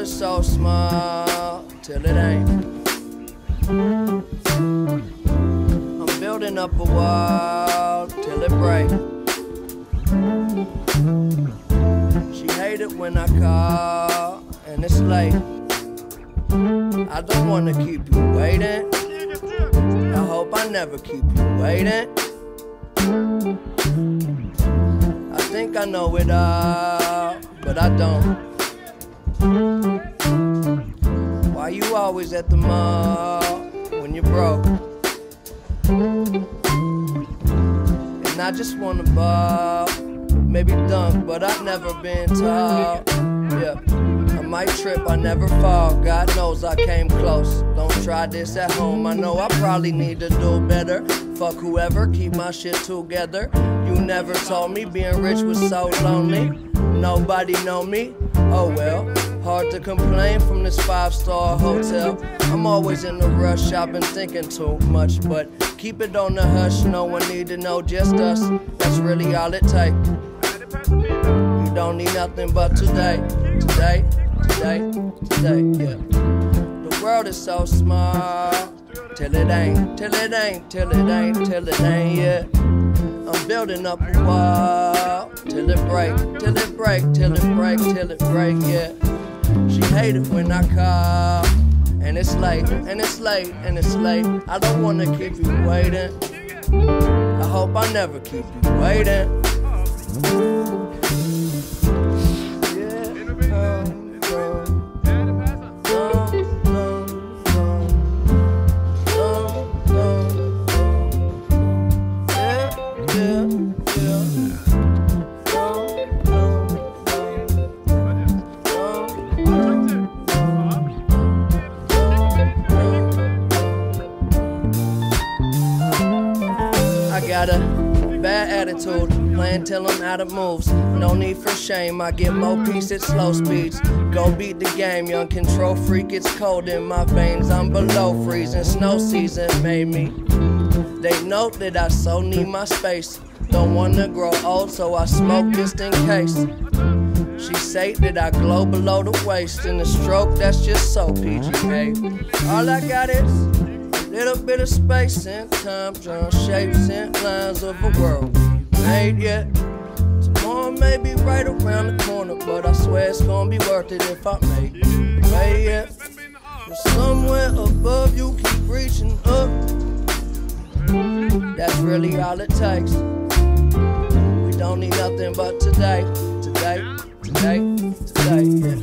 is so small till it ain't. I'm building up a wall till it breaks. She hate it when I call and it's late. I don't wanna keep you waiting. I hope I never keep you waiting. I think I know it all, but I don't. Why you always at the mall when you're broke? And I just wanna ball, maybe dunk, but I've never been tall. Yeah, I might trip, I never fall. God knows I came close. Don't try this at home. I know I probably need to do better. Fuck whoever, keep my shit together. You never told me being rich was so lonely. Nobody know me, oh well. Hard to complain from this 5-star hotel. I'm always in a rush, I've been thinking too much. But keep it on the hush, no one need to know, just us. That's really all it takes. You don't need nothing but today, today, today, today, yeah. The world is so small, till it ain't, till it ain't, till it ain't, till it ain't, yeah. I'm building up a wall, till it break, till it break, till it break, till it break, yeah. She hate it when I call, and it's late, and it's late, and it's late. I don't wanna keep you waiting. I hope I never keep you waiting. Got a bad attitude, playing till I'm out of moves. No need for shame, I get more peace at slow speeds. Go beat the game, young control freak. It's cold in my veins, I'm below freezing. Snow season made me. They know that I so need my space. Don't wanna grow old, so I smoke just in case. She say that I glow below the waist. In the stroke, that's just so PG, hey. All I got is little bit of space and time, drawing shapes and lines of a world we made yet. Tomorrow may be right around the corner, but I swear it's gonna be worth it if I make it. Right yet, but somewhere above you keep reaching up. That's really all it takes. We don't need nothing but today, today, today, today, yeah.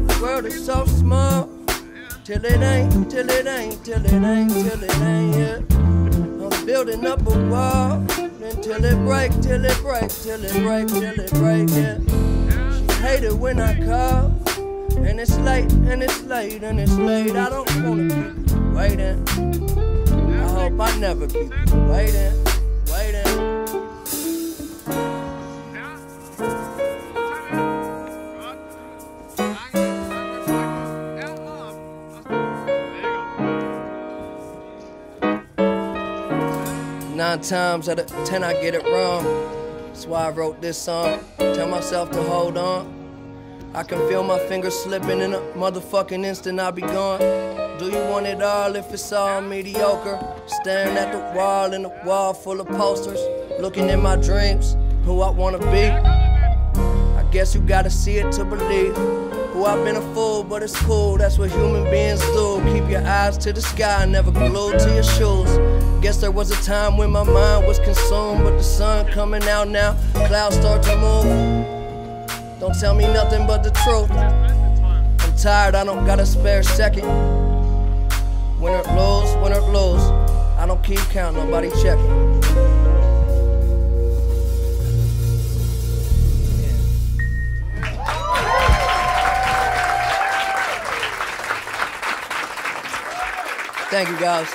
The world is so small. Till it ain't, till it ain't, till it ain't, till it ain't, yeah. I'm building up a wall, until it break, till it break, till it break, till it break, yeah. She hate it when I call, and it's late, and it's late, and it's late. I don't wanna keep you waiting. I hope I never keep you waiting, waiting. Nine times out of 10 I get it wrong. That's why I wrote this song. Tell myself to hold on. I can feel my fingers slipping in a motherfucking instant I'll be gone. Do you want it all if it's all mediocre? Staring at the wall in a wall full of posters. Looking in my dreams, who I wanna be. I guess you gotta see it to believe. Who I've been a fool, but it's cool, that's what human beings do. Keep your eyes to the sky, never glued to your shoes. Guess there was a time when my mind was consumed, but the sun coming out now, clouds start to move. Don't tell me nothing but the truth. I'm tired, I don't got a spare second. Win or lose, win or lose. I don't keep count, nobody checking. Thank you, guys.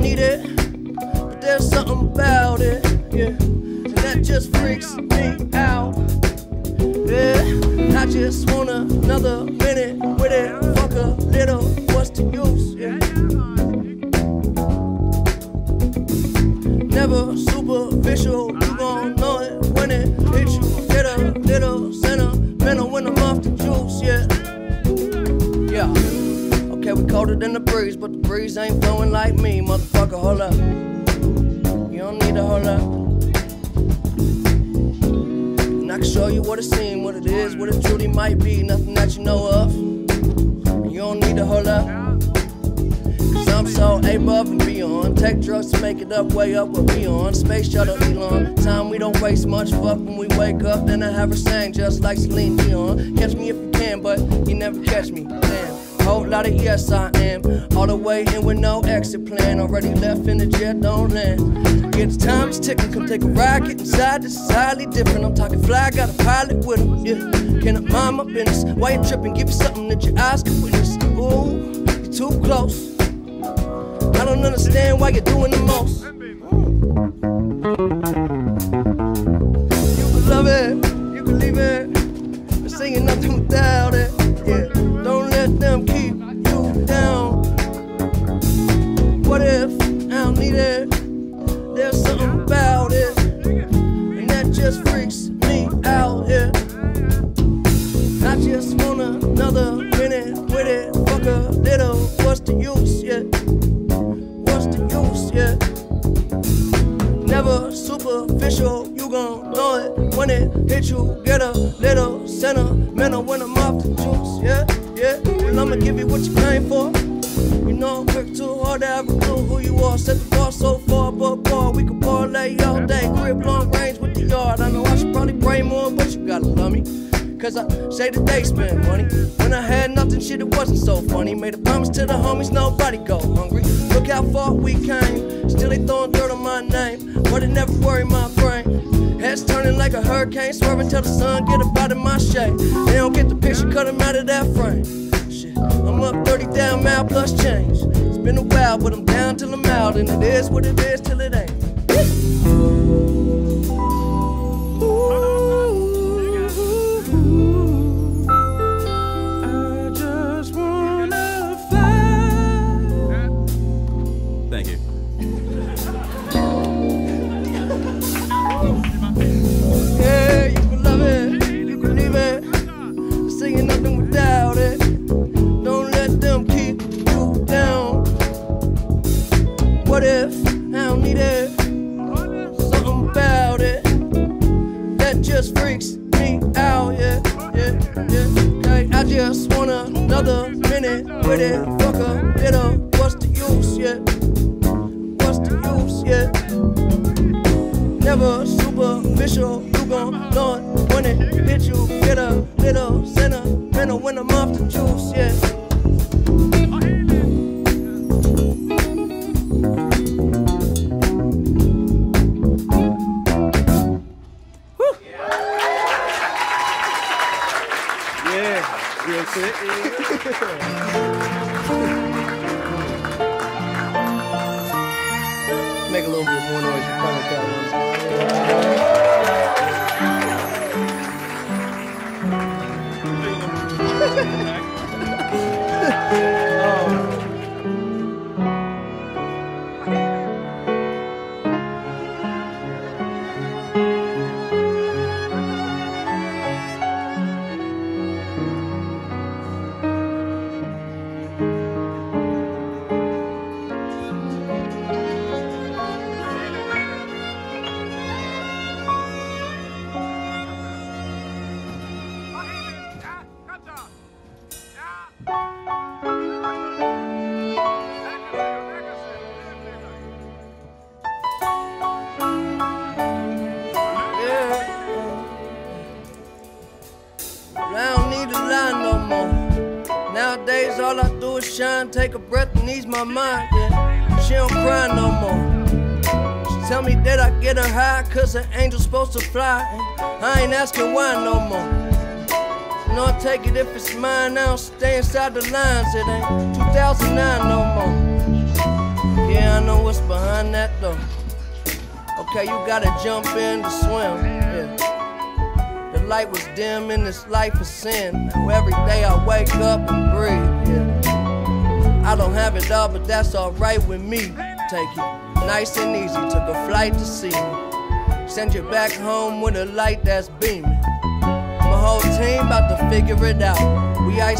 need it, but there's something about it, yeah, and that just freaks me out. Yeah, I just want another minute with it. Fuck a little, what's the use? Yeah. Never superficial, you gon' know it when it hits you. Get a little sentimental when I'm off the juice, yeah. Yeah. Okay, we colder than the breeze, but the breeze ain't blowing like me, motherfucker. Hold up. You don't need to hold up. I can show you what it seems, what it is, what it truly might be. Nothing that you know of. You don't need to hold up. Cause I'm so above and beyond. Take drugs to make it up, way up where we on. Space shuttle Elon. Time we don't waste much. Fuck when we wake up. Then I have her sang just like Celine Dion. Catch me if you can, but you never catch me. Damn. Whole lot of yes I am. All the way in with no exit plan. Already left in the jet, don't land. Yeah, the time is ticking, come take a ride, get inside, this is highly different. I'm talking fly, got a pilot with him, yeah. Can I mind my business? Why you tripping? Give you something that your eyes can witness. Ooh, you're too close. I don't understand why you're doing the most. You can love it, you can leave it, but saying nothing without it, yeah. Don't let them keep you down. What if I don't need it? There's something about it, and that just freaks me out, yeah. I just want another minute with it. Fuck a little, what's the use, yeah? What's the use, yeah? Never superficial, you gon' know it when it hits you. Get a little sentimental when I'm off the juice, yeah, yeah. Well, I'ma give you what you came for. You know, work too hard to have a clue who you are. Set the bar so far above bar, we can parlay all day. Crib long range with the yard. I know I should probably pray more, but you gotta love me. Cause I say that they spend money. When I had nothing, shit, it wasn't so funny. Made a promise to the homies, nobody go hungry. Look how far we came. Still they throwing dirt on my name, but it never worried my brain. Heads turning like a hurricane, swerving till the sun get up out of my shade. They don't get the picture, cut them out of that frame. I'm up 30,000 miles plus change. It's been a while, but I'm down till I'm out. And it is what it is till it ain't. I just wanna fly. Thank you. Yeah, you can love it, you can leave it. Saying nothing without it. What if I don't need it? Something about it that just freaks me out, yeah, yeah, yeah. Okay, I just want another minute with it. Fuck a little, what's the use, yeah? What's the use, yeah? Never superficial, you gon' know it when it hits you. Get a little sentimental when I'm off the juice, yeah. Make a little bit more noise. You probably got Nowadays all I do is shine, take a breath and ease my mind, yeah. She don't cry no more. She tell me that I get her high, cause an angel's supposed to fly. And I ain't asking why no more. No, I take it if it's mine, I don't stay inside the lines. It ain't 2009 no more. Yeah, I know what's behind that though. Okay, you gotta jump in to swim, yeah. The light was dim in this life of sin. Now every day I wake up and breathe, yeah. I don't have it all, but that's alright with me. Take it nice and easy, took a flight to see me. Send you back home with a light that's beaming. My whole team about to figure it out. We ice